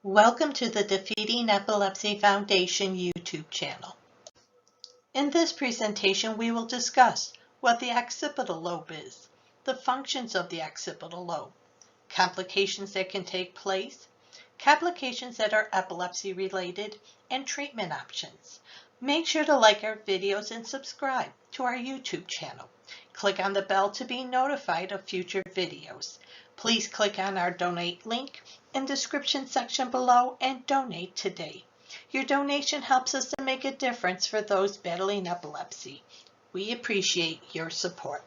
Welcome to the Defeating Epilepsy Foundation YouTube channel. In this presentation, we will discuss what the occipital lobe is, the functions of the occipital lobe, complications that can take place, complications that are epilepsy related, and treatment options. Make sure to like our videos and subscribe to our YouTube channel. Click on the bell to be notified of future videos. Please click on our donate link in the description section below and donate today. Your donation helps us to make a difference for those battling epilepsy. We appreciate your support.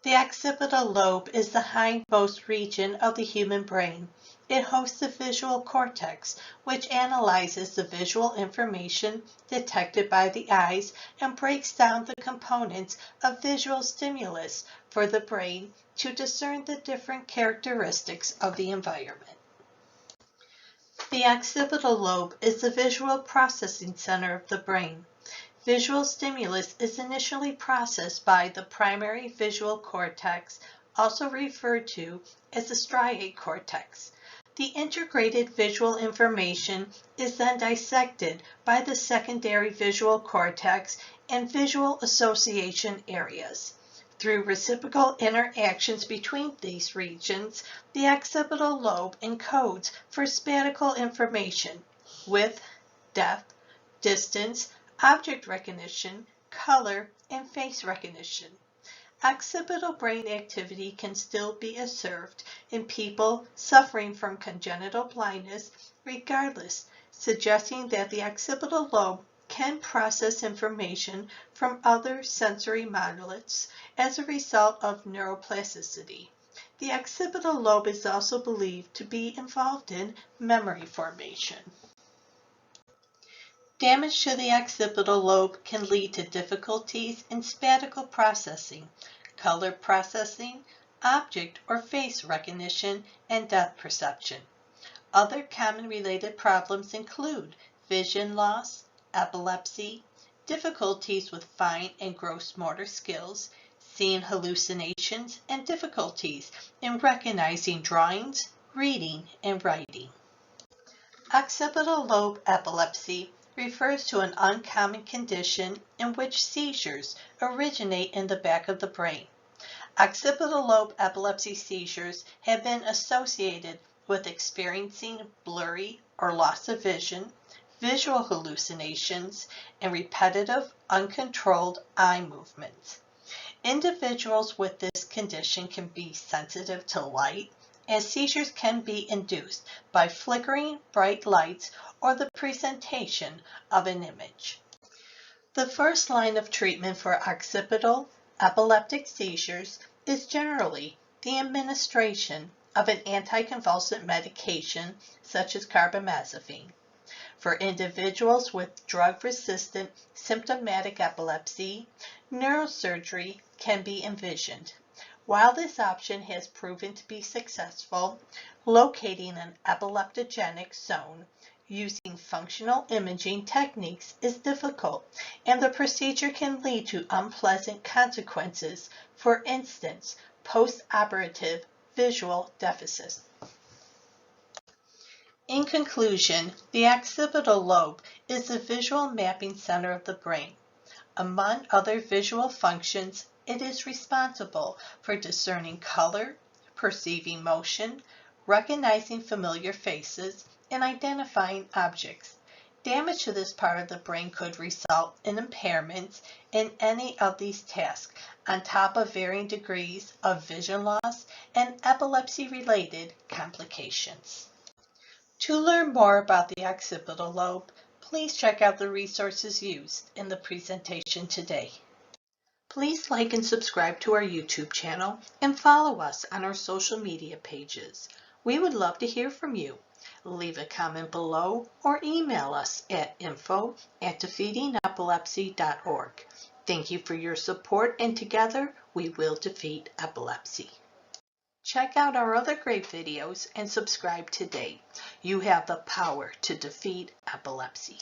The occipital lobe is the hindmost region of the human brain. It hosts the visual cortex, which analyzes the visual information detected by the eyes and breaks down the components of visual stimulus for the brain to discern the different characteristics of the environment. The occipital lobe is the visual processing center of the brain. Visual stimulus is initially processed by the primary visual cortex, also referred to as the striate cortex. The integrated visual information is then dissected by the secondary visual cortex and visual association areas. Through reciprocal interactions between these regions, the occipital lobe encodes for spatial information, width, depth, distance, object recognition, color, and face recognition. Occipital brain activity can still be observed in people suffering from congenital blindness regardless, suggesting that the occipital lobe can process information from other sensory modulates as a result of neuroplasticity. The occipital lobe is also believed to be involved in memory formation. Damage to the occipital lobe can lead to difficulties in spatial processing, color processing, object or face recognition, and depth perception. Other common related problems include vision loss, epilepsy, difficulties with fine and gross motor skills, seeing hallucinations, and difficulties in recognizing drawings, reading, and writing. Occipital lobe epilepsy refers to an uncommon condition in which seizures originate in the back of the brain. Occipital lobe epilepsy seizures have been associated with experiencing blurry or loss of vision, visual hallucinations, and repetitive, uncontrolled eye movements. Individuals with this condition can be sensitive to light, as seizures can be induced by flickering bright lights or the presentation of an image. The first line of treatment for occipital epileptic seizures is generally the administration of an anticonvulsant medication such as carbamazepine. For individuals with drug-resistant symptomatic epilepsy, neurosurgery can be envisioned. While this option has proven to be successful, locating an epileptogenic zone using functional imaging techniques is difficult, and the procedure can lead to unpleasant consequences, for instance, post-operative visual deficits. In conclusion, the occipital lobe is the visual mapping center of the brain. Among other visual functions, it is responsible for discerning color, perceiving motion, recognizing familiar faces, and identifying objects. Damage to this part of the brain could result in impairments in any of these tasks, on top of varying degrees of vision loss and epilepsy-related complications. To learn more about the occipital lobe, please check out the resources used in the presentation today. Please like and subscribe to our YouTube channel and follow us on our social media pages. We would love to hear from you. Leave a comment below or email us at info@defeatingepilepsy.org. Thank you for your support, and together we will defeat epilepsy. Check out our other great videos and subscribe today. You have the power to defeat epilepsy.